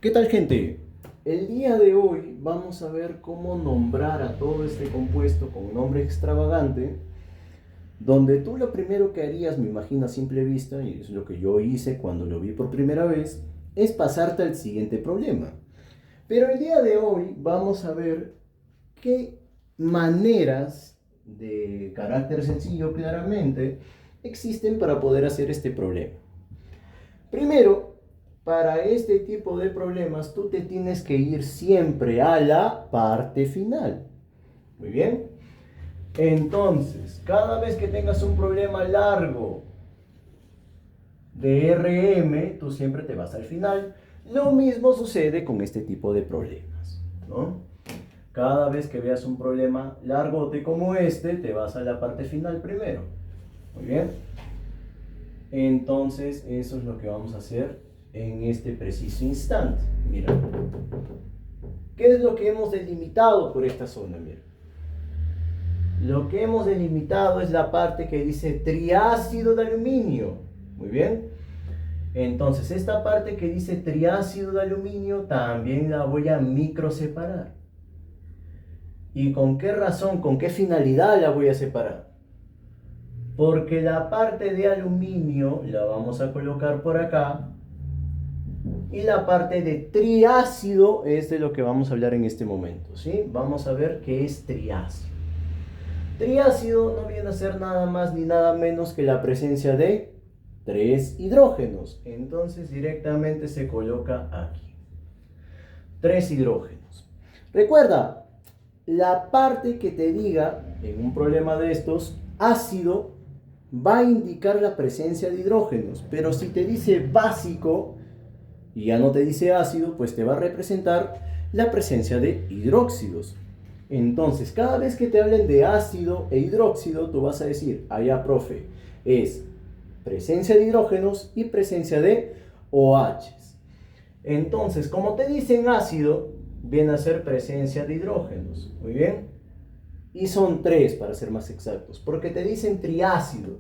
¿Qué tal, gente? El día de hoy vamos a ver cómo nombrar a todo este compuesto con un nombre extravagante, donde tú lo primero que harías, me imagino a simple vista, y es lo que yo hice cuando lo vi por primera vez, es pasarte al siguiente problema. Pero el día de hoy vamos a ver qué maneras de carácter sencillo claramente existen para poder hacer este problema. Primero, para este tipo de problemas tú te tienes que ir siempre a la parte final. Muy bien. Entonces, cada vez que tengas un problema largo de RM, tú siempre te vas al final. Lo mismo sucede con este tipo de problemas, ¿no? Cada vez que veas un problema largote como este, te vas a la parte final primero. Muy bien. Entonces, eso es lo que vamos a hacer en este preciso instante. Mira, ¿qué es lo que hemos delimitado por esta zona? Mira, lo que hemos delimitado es la parte que dice triácido de aluminio. Muy bien. Entonces, esta parte que dice triácido de aluminio también la voy a microseparar. ¿Y con qué razón, con qué finalidad la voy a separar? Porque la parte de aluminio la vamos a colocar por acá y la parte de triácido es de lo que vamos a hablar en este momento, ¿sí? Vamos a ver qué es triácido. Triácido no viene a ser nada más ni nada menos que la presencia de 3 hidrógenos. Entonces directamente se coloca aquí. 3 hidrógenos. Recuerda, la parte que te diga en un problema de estos, ácido, va a indicar la presencia de hidrógenos. Pero si te dice básico y ya no te dice ácido, pues te va a representar la presencia de hidróxidos. Entonces, cada vez que te hablen de ácido e hidróxido, tú vas a decir, allá, profe, es presencia de hidrógenos y presencia de OHs. Entonces, como te dicen ácido, viene a ser presencia de hidrógenos. Muy bien. Y son 3 para ser más exactos, porque te dicen triácido.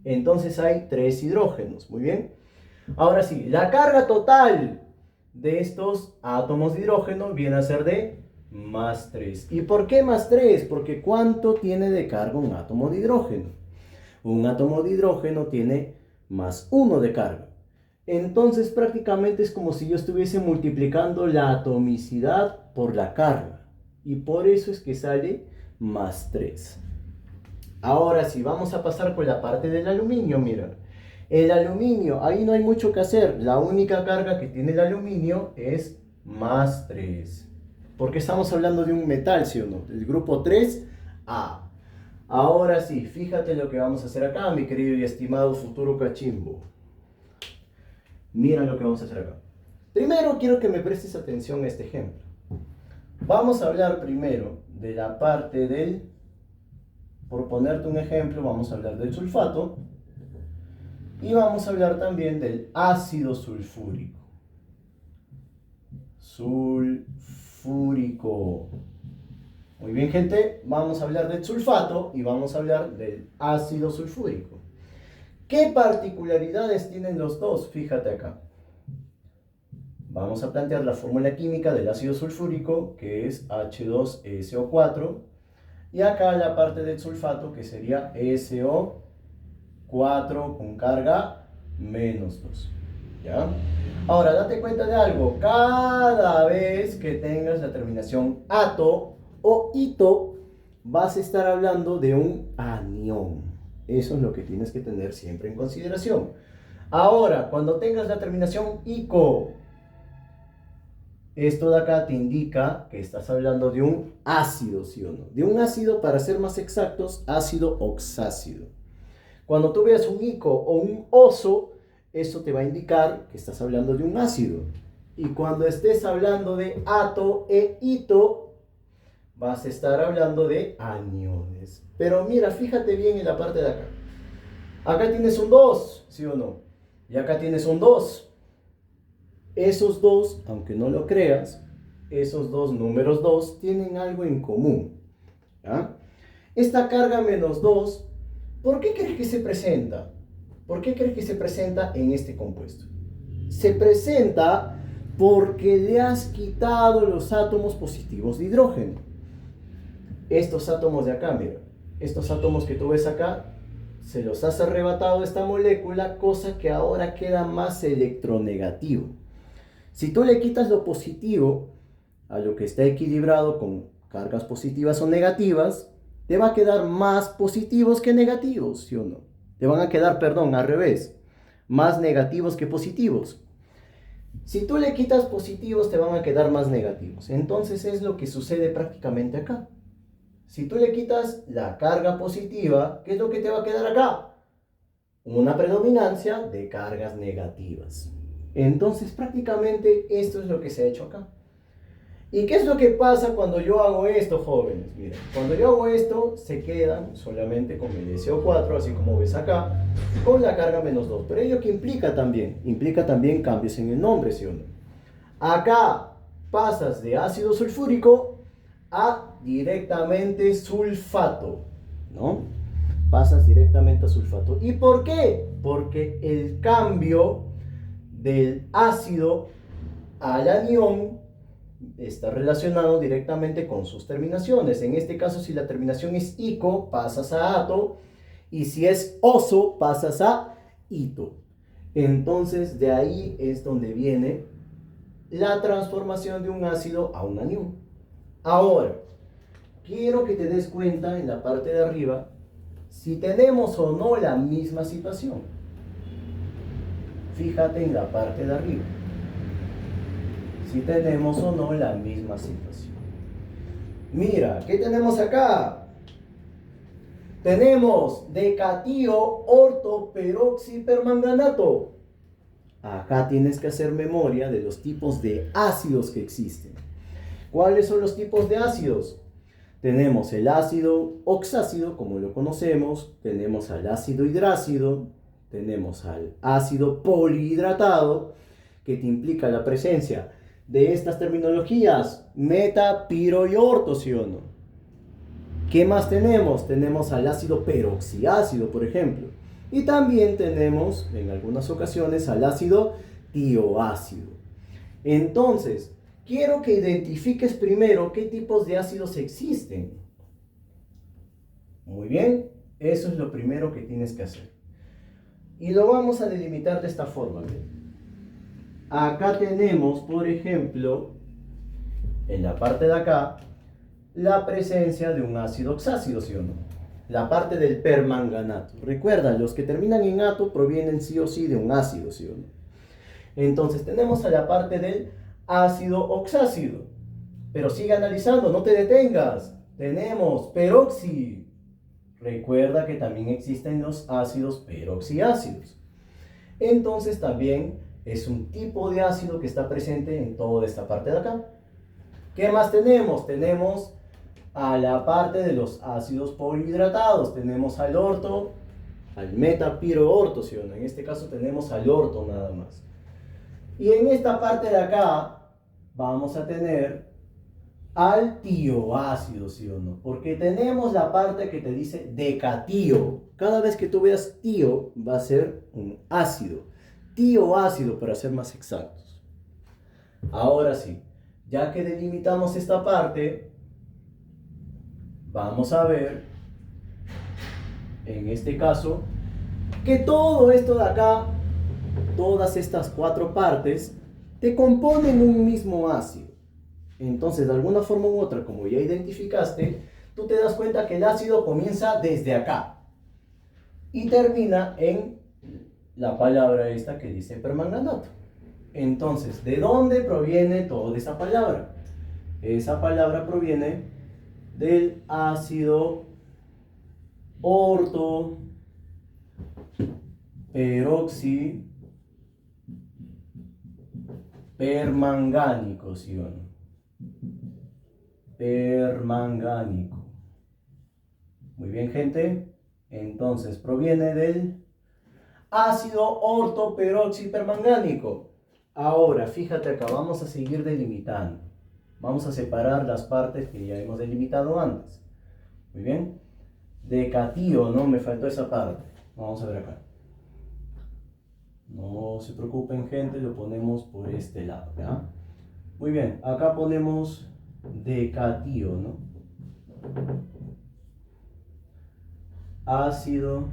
Entonces hay 3 hidrógenos. Muy bien. Ahora sí, la carga total de estos átomos de hidrógeno viene a ser de más 3. ¿Y por qué más 3? Porque ¿cuánto tiene de carga un átomo de hidrógeno? Un átomo de hidrógeno tiene más 1 de carga. Entonces prácticamente es como si yo estuviese multiplicando la atomicidad por la carga. Y por eso es que sale más 3. Ahora sí, vamos a pasar por la parte del aluminio, mira. El aluminio, ahí no hay mucho que hacer. La única carga que tiene el aluminio es más 3. Porque estamos hablando de un metal, ¿sí o no? El grupo 3A. Ahora sí, fíjate lo que vamos a hacer acá, mi querido y estimado futuro cachimbo. Mira lo que vamos a hacer acá. Primero quiero que me prestes atención a este ejemplo. Vamos a hablar primero de la parte del, por ponerte un ejemplo, vamos a hablar del sulfato. Y vamos a hablar también del ácido sulfúrico. Sulfúrico. Muy bien, gente. Vamos a hablar del sulfato y vamos a hablar del ácido sulfúrico. ¿Qué particularidades tienen los dos? Fíjate acá. Vamos a plantear la fórmula química del ácido sulfúrico, que es H2SO4. Y acá la parte del sulfato, que sería SO4 con carga menos 2. ¿Ya? Ahora, date cuenta de algo. Cada vez que tengas la terminación ato o ito, vas a estar hablando de un anión. Eso es lo que tienes que tener siempre en consideración. Ahora, cuando tengas la terminación ico, esto de acá te indica que estás hablando de un ácido, ¿sí o no? De un ácido, para ser más exactos, ácido oxácido. Cuando tú veas un ico o un oso, eso te va a indicar que estás hablando de un ácido. Y cuando estés hablando de ato e ito, vas a estar hablando de aniones. Pero mira, fíjate bien en la parte de acá. Acá tienes un 2, ¿sí o no? Y acá tienes un 2. Esos dos, aunque no lo creas, esos dos números 2 tienen algo en común. ¿Ya? Esta carga menos 2, ¿por qué crees que se presenta? ¿Por qué crees que se presenta en este compuesto? Se presenta Porque le has quitado los átomos positivos de hidrógeno. Estos átomos de acá, mira, estos átomos que tú ves acá, se los has arrebatado a esta molécula, cosa que ahora queda más electronegativo. Si tú le quitas lo positivo a lo que está equilibrado con cargas positivas o negativas, te va a quedar más positivos que negativos, ¿sí o no? Te van a quedar, perdón, al revés, más negativos que positivos. Si tú le quitas positivos, te van a quedar más negativos. Entonces es lo que sucede prácticamente acá. Si tú le quitas la carga positiva, ¿qué es lo que te va a quedar acá? Una predominancia de cargas negativas. Entonces prácticamente esto es lo que se ha hecho acá. ¿Y qué es lo que pasa cuando yo hago esto, jóvenes? Miren, cuando yo hago esto, se quedan solamente con el SO4, así como ves acá, con la carga -2. Pero ello que implica también cambios en el nombre, ¿sí o no? Acá pasas de ácido sulfúrico a directamente sulfato, ¿no? Pasas directamente a sulfato. ¿Y por qué? Porque el cambio del ácido al anión está relacionado directamente con sus terminaciones. En este caso, si la terminación es ico, pasas a ato, y si es oso, pasas a ito. Entonces, de ahí es donde viene la transformación de un ácido a un anión. Ahora, quiero que te des cuenta en la parte de arriba si tenemos o no la misma situación. Fíjate en la parte de arriba si tenemos o no la misma situación. Mira, ¿qué tenemos acá? Tenemos decatío ortoperoxipermanganato. Acá tienes que hacer memoria de los tipos de ácidos que existen. ¿Cuáles son los tipos de ácidos? Tenemos el ácido oxácido, como lo conocemos, tenemos al ácido hidrácido, tenemos al ácido polihidratado, que te implica la presencia de estas terminologías, meta, piro y orto, ¿sí o no? ¿Qué más tenemos? Tenemos al ácido peroxiácido, por ejemplo. Y también tenemos, en algunas ocasiones, al ácido tioácido. Entonces, quiero que identifiques primero qué tipos de ácidos existen. Muy bien, eso es lo primero que tienes que hacer. Y lo vamos a delimitar de esta forma. ¿Bien? Acá tenemos, por ejemplo, en la parte de acá, la presencia de un ácido oxácido, ¿sí o no? La parte del permanganato. Recuerda, los que terminan en ato provienen sí o sí de un ácido, ¿sí o no? Entonces tenemos a la parte del ácido oxácido. Pero sigue analizando, no te detengas. Tenemos peroxi. Recuerda que también existen los ácidos peroxiácidos. Entonces también es un tipo de ácido que está presente en toda esta parte de acá. ¿Qué más tenemos? Tenemos a la parte de los ácidos polihidratados. Tenemos al orto, al metapiroorto, ¿sí o no? En este caso tenemos al orto nada más. Y en esta parte de acá vamos a tener al tioácido, ¿sí o no? Porque tenemos la parte que te dice decatío. Cada vez que tú veas tío va a ser un ácido. Tioácido para ser más exactos. Ahora sí, ya que delimitamos esta parte, vamos a ver, en este caso, que todo esto de acá, todas estas cuatro partes, te componen un mismo ácido. Entonces, de alguna forma u otra, como ya identificaste, tú te das cuenta que el ácido comienza desde acá y termina en la palabra esta que dice permanganato. Entonces, ¿de dónde proviene toda esa palabra? Esa palabra proviene del ácido orto peroxi permangánico, ¿sí o no? Permangánico. Muy bien, gente. Entonces, proviene del ácido ortoperoxipermangánico. Ahora, fíjate acá, vamos a seguir delimitando. Vamos a separar las partes que ya hemos delimitado antes. Muy bien. Decatío, ¿no? Me faltó esa parte. Vamos a ver acá. No se preocupen, gente, lo ponemos por este lado, ¿ya? Muy bien, acá ponemos decatio, ¿no? Ácido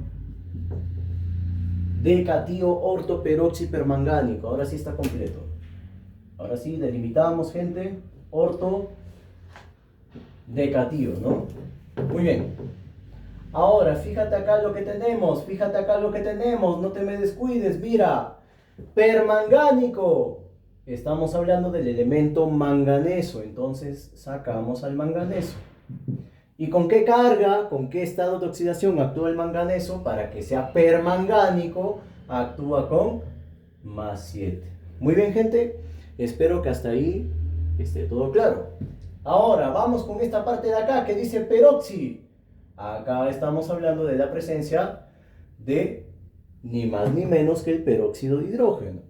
decatio ortoperoxipermangánico. Ahora sí está completo. Ahora sí, delimitamos, gente. Orto decatio, ¿no? Muy bien. Ahora, fíjate acá lo que tenemos. Fíjate acá lo que tenemos. No te me descuides, mira. Permangánico. Estamos hablando del elemento manganeso. Entonces, sacamos al manganeso. ¿Y con qué carga, con qué estado de oxidación actúa el manganeso? Para que sea permangánico, actúa con +7. Muy bien, gente. Espero que hasta ahí esté todo claro. Ahora, vamos con esta parte de acá que dice peroxi. Acá estamos hablando de la presencia de ni más ni menos que el peróxido de hidrógeno.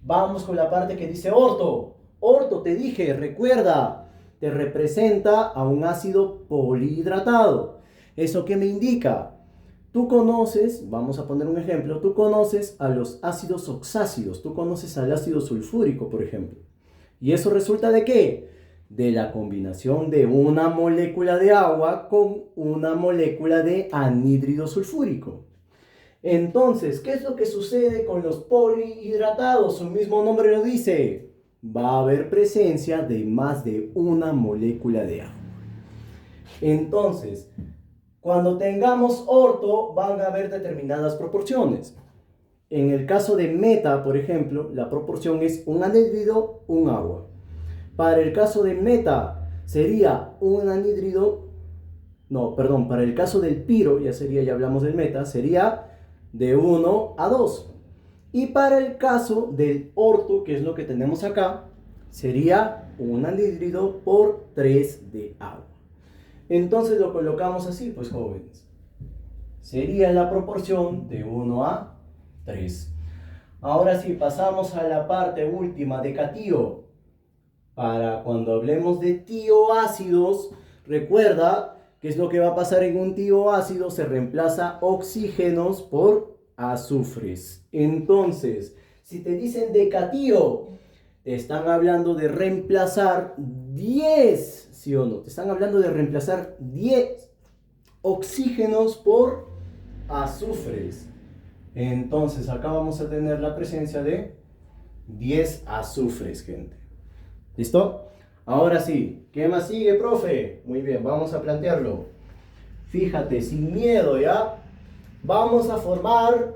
Vamos con la parte que dice orto. Orto, te dije, recuerda, te representa a un ácido polihidratado. ¿Eso qué me indica? Tú conoces, vamos a poner un ejemplo, tú conoces a los ácidos oxácidos, tú conoces al ácido sulfúrico, por ejemplo. ¿Y eso resulta de qué? De la combinación de una molécula de agua con una molécula de anhídrido sulfúrico. Entonces, ¿qué es lo que sucede con los polihidratados? Su mismo nombre lo dice. Va a haber presencia de más de una molécula de agua. Entonces, cuando tengamos orto, van a haber determinadas proporciones. En el caso de meta, por ejemplo, la proporción es un anhídrido, un agua. Para el caso de meta, sería un anhídrido, para el caso del piro, ya hablamos del meta, sería de 1 a 2. Y para el caso del orto, que es lo que tenemos acá, sería un anhídrido por 3 de agua. Entonces lo colocamos así, pues jóvenes. Sería la proporción de 1 a 3. Ahora sí, pasamos a la parte última de catio. Para cuando hablemos de tioácidos, recuerda qué es lo que va a pasar en un tioácido. Se reemplaza oxígenos por azufres. Entonces, si te dicen decatio, te están hablando de reemplazar 10, ¿sí o no? Te están hablando de reemplazar 10 oxígenos por azufres. Entonces, acá vamos a tener la presencia de 10 azufres, gente. ¿Listo? Ahora sí, ¿qué más sigue, profe? Muy bien, vamos a plantearlo. Fíjate, sin miedo, ¿ya? Vamos a formar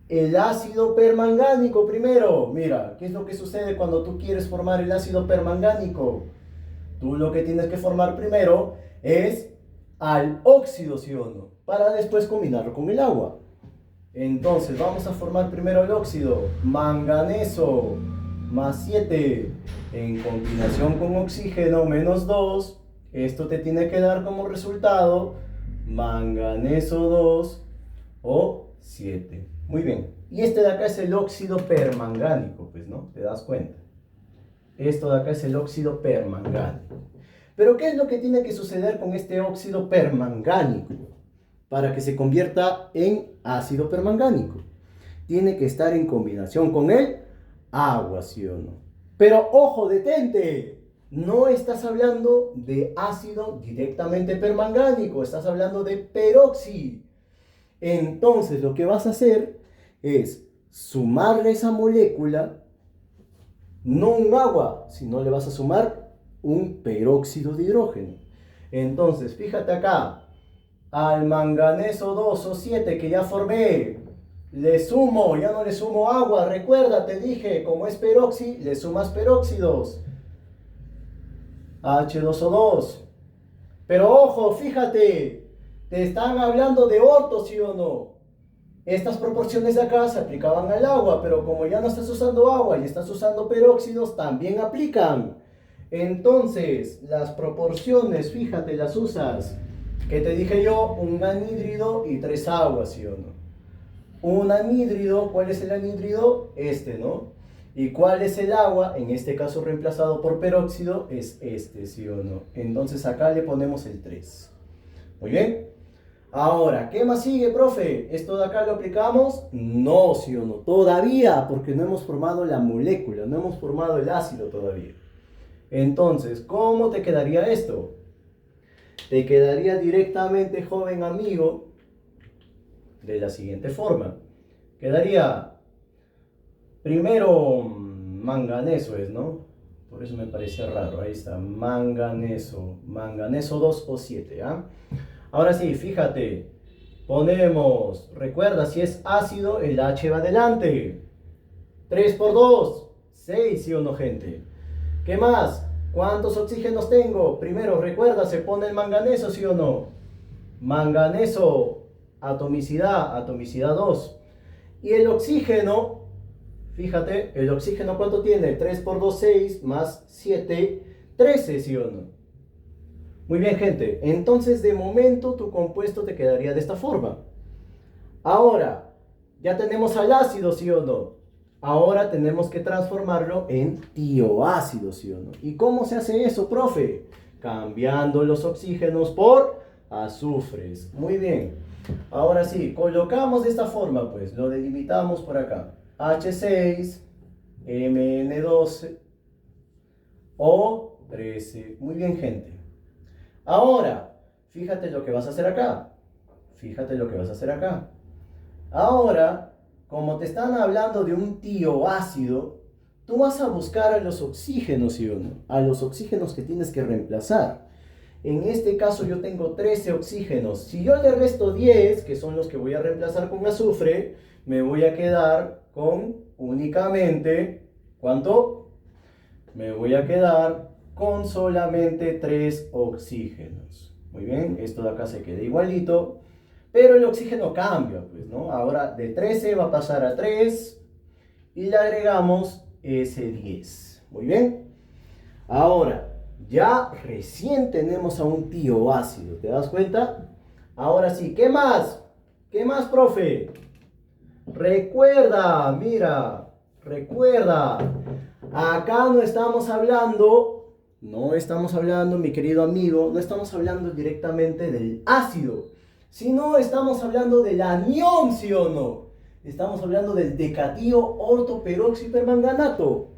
el ácido permangánico primero. Mira, ¿qué es lo que sucede cuando tú quieres formar el ácido permangánico? Tú lo que tienes que formar primero es al óxido, ¿sí o no? Para después combinarlo con el agua. Entonces, vamos a formar primero el óxido. Manganeso +7 en combinación con oxígeno -2. Esto te tiene que dar como resultado manganeso 2 o 7. Muy bien. Y este de acá es el óxido permangánico, pues, ¿no? ¿Te das cuenta? Esto de acá es el óxido permangánico. Pero ¿qué es lo que tiene que suceder con este óxido permangánico para que se convierta en ácido permangánico? Tiene que estar en combinación con el agua, ¿sí o no? Pero ojo, detente. No estás hablando de ácido directamente permangánico, estás hablando de peroxi. Entonces lo que vas a hacer es sumarle esa molécula, no un agua, sino le vas a sumar un peróxido de hidrógeno. Entonces, fíjate acá, al manganeso 2 o 7 que ya formé, le sumo, ya no le sumo agua, recuerda, te dije, como es peroxi, le sumas peróxidos. H2O2. Pero ojo, fíjate, te están hablando de orto, ¿sí o no? Estas proporciones de acá se aplicaban al agua, pero como ya no estás usando agua y estás usando peróxidos, también aplican. Entonces, las proporciones, fíjate, las usas. ¿Qué te dije yo? Un anhídrido y 3 aguas, ¿sí o no? Un anhídrido, ¿cuál es el anhídrido? Este, ¿no? ¿Y cuál es el agua? En este caso reemplazado por peróxido, es este, ¿sí o no? Entonces acá le ponemos el 3. Muy bien. Ahora, ¿qué más sigue, profe? ¿Esto de acá lo aplicamos? No, sí o no. Todavía, porque no hemos formado la molécula, no hemos formado el ácido todavía. Entonces, ¿cómo te quedaría esto? Te quedaría directamente, joven amigo, de la siguiente forma. Quedaría primero manganeso, ¿no? Por eso me parecía raro. Ahí está, manganeso. Manganeso 2O7, ¿ah? Ahora sí, fíjate. Ponemos, recuerda, si es ácido, el H va adelante. 3 por 2, 6, ¿sí o no, gente? ¿Qué más? ¿Cuántos oxígenos tengo? Primero, recuerda, se pone el manganeso, ¿sí o no? Manganeso, atomicidad 2. Y el oxígeno, fíjate, el oxígeno ¿cuánto tiene? 3 por 2, 6, más 7, 13, ¿sí o no? Muy bien, gente. Entonces, de momento, tu compuesto te quedaría de esta forma. Ahora, ya tenemos al ácido, ¿sí o no? Ahora tenemos que transformarlo en tioácido, ¿sí o no? ¿Y cómo se hace eso, profe? Cambiando los oxígenos por azufres. Muy bien. Ahora sí, colocamos de esta forma, pues, lo delimitamos por acá. H6, MN12, O13. Muy bien, gente. Ahora, fíjate lo que vas a hacer acá. Fíjate lo que vas a hacer acá. Ahora, como te están hablando de un tioácido, tú vas a buscar a los oxígenos, ¿sí o no? A los oxígenos que tienes que reemplazar. En este caso yo tengo 13 oxígenos. Si yo le resto 10, que son los que voy a reemplazar con azufre, me voy a quedar con únicamente, ¿cuánto? Me voy a quedar con solamente 3 oxígenos. Muy bien, esto de acá se queda igualito. Pero el oxígeno cambia, pues, ¿no? Ahora de 13 va a pasar a 3 y le agregamos ese 10. Muy bien. Ahora, ya recién tenemos a un tioácido, ¿te das cuenta? Ahora sí, ¿qué más? ¿Qué más, profe? Recuerda, mira, recuerda. Acá no estamos hablando, mi querido amigo, no estamos hablando directamente del ácido, sino estamos hablando del anión, ¿sí o no? Estamos hablando del decatío ortoperoxipermanganato.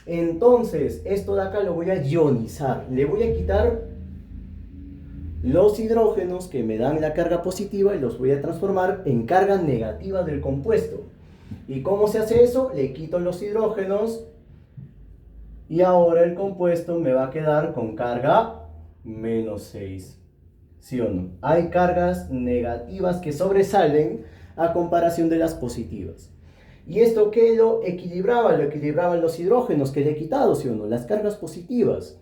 Entonces, esto de acá lo voy a ionizar. Le voy a quitar los hidrógenos que me dan la carga positiva y los voy a transformar en carga negativa del compuesto. ¿Y cómo se hace eso? Le quito los hidrógenos y ahora el compuesto me va a quedar con carga menos 6. ¿Sí o no? Hay cargas negativas que sobresalen a comparación de las positivas. ¿Y esto qué lo equilibraba? Lo equilibraban los hidrógenos que le he quitado, ¿sí o no? Las cargas positivas.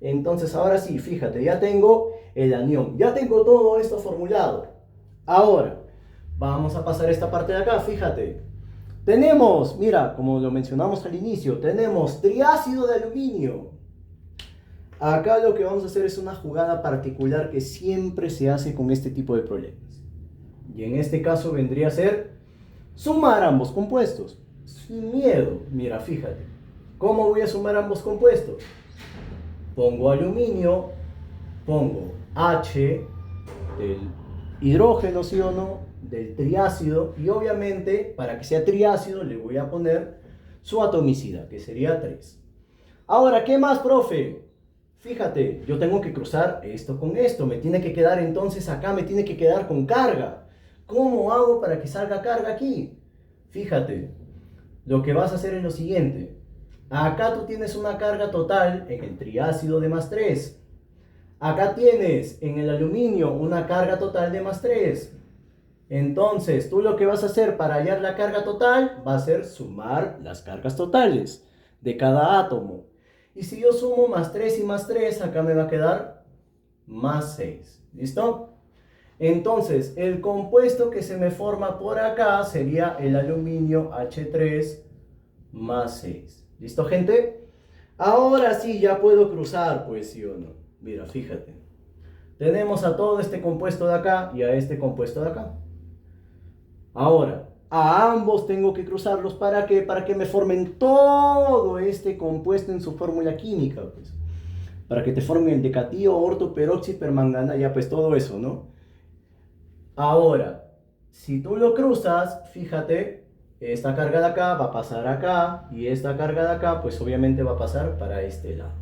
Entonces ahora sí, fíjate, ya tengo el anión, ya tengo todo esto formulado. Ahora, vamos a pasar esta parte de acá, fíjate. Tenemos, mira, como lo mencionamos al inicio, tenemos triácido de aluminio. Acá lo que vamos a hacer es una jugada particular que siempre se hace con este tipo de problemas. Y en este caso vendría a ser sumar ambos compuestos. Sin miedo, mira, fíjate. ¿Cómo voy a sumar ambos compuestos? Pongo aluminio, pongo H del hidrógeno, ¿sí o no? Del triácido, y obviamente para que sea triácido le voy a poner su atomicidad, que sería 3. Ahora, ¿qué más, profe? Fíjate, yo tengo que cruzar esto con esto, me tiene que quedar entonces acá, me tiene que quedar con carga. ¿Cómo hago para que salga carga aquí? Fíjate, lo que vas a hacer es lo siguiente. Acá tú tienes una carga total en el triácido de más 3. Acá tienes en el aluminio una carga total de más 3. Entonces, tú lo que vas a hacer para hallar la carga total va a ser sumar las cargas totales de cada átomo. Y si yo sumo más 3 y más 3, acá me va a quedar más 6. ¿Listo? Entonces, el compuesto que se me forma por acá sería el aluminio H3 más 6. ¿Listo, gente? Ahora sí ya puedo cruzar, pues, ¿sí o no? Mira, fíjate. Tenemos a todo este compuesto de acá y a este compuesto de acá. Ahora, a ambos tengo que cruzarlos. ¿Para qué? Para que me formen todo este compuesto en su fórmula química, pues. Para que te formen el decatío ortoperoxipermanganato, ya pues todo eso, ¿no? Ahora, si tú lo cruzas, fíjate, esta carga de acá va a pasar acá y esta carga de acá, pues obviamente va a pasar para este lado.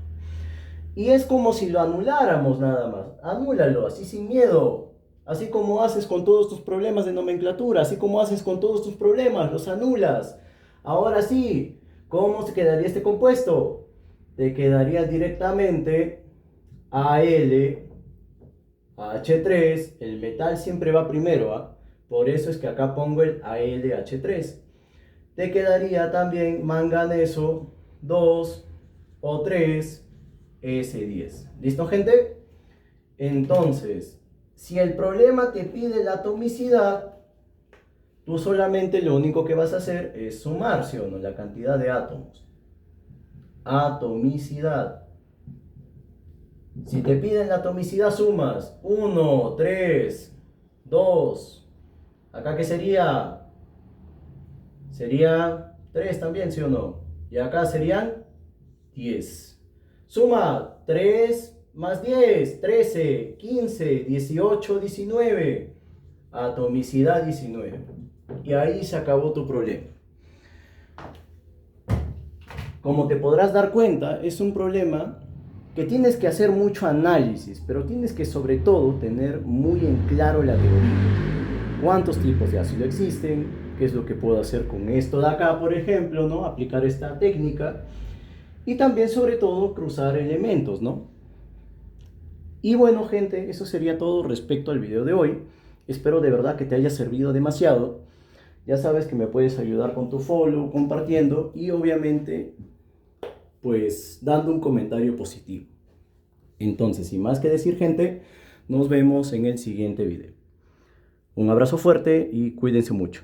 Y es como si lo anuláramos nada más. Anúlalo, así sin miedo. Así como haces con todos tus problemas de nomenclatura, así como haces con todos tus problemas, los anulas. Ahora sí, ¿cómo se quedaría este compuesto? Te quedaría directamente Al, H3, el metal siempre va primero, ¿ah? Por eso es que acá pongo el AlH3. Te quedaría también manganeso 2 o 3 S10. ¿Listo, gente? Entonces, si el problema te pide la atomicidad, tú solamente lo único que vas a hacer es sumar, ¿sí o no? La cantidad de átomos. Atomicidad. Si te piden la atomicidad, sumas 1, 3, 2. ¿Acá qué sería? Sería 3 también, ¿sí o no? Y acá serían 10. Suma 3 más 10, 13, 15, 18, 19. Atomicidad 19. Y ahí se acabó tu problema. Como te podrás dar cuenta, es un problema que tienes que hacer mucho análisis, pero tienes que sobre todo tener muy en claro la teoría. ¿Cuántos tipos de ácido existen? ¿Qué es lo que puedo hacer con esto de acá, por ejemplo, ¿no? Aplicar esta técnica. Y también, sobre todo, cruzar elementos, ¿no? Y bueno, gente, eso sería todo respecto al video de hoy. Espero de verdad que te haya servido demasiado. Ya sabes que me puedes ayudar con tu follow, compartiendo y obviamente pues dando un comentario positivo. Entonces, sin más que decir, gente, nos vemos en el siguiente video. Un abrazo fuerte y cuídense mucho.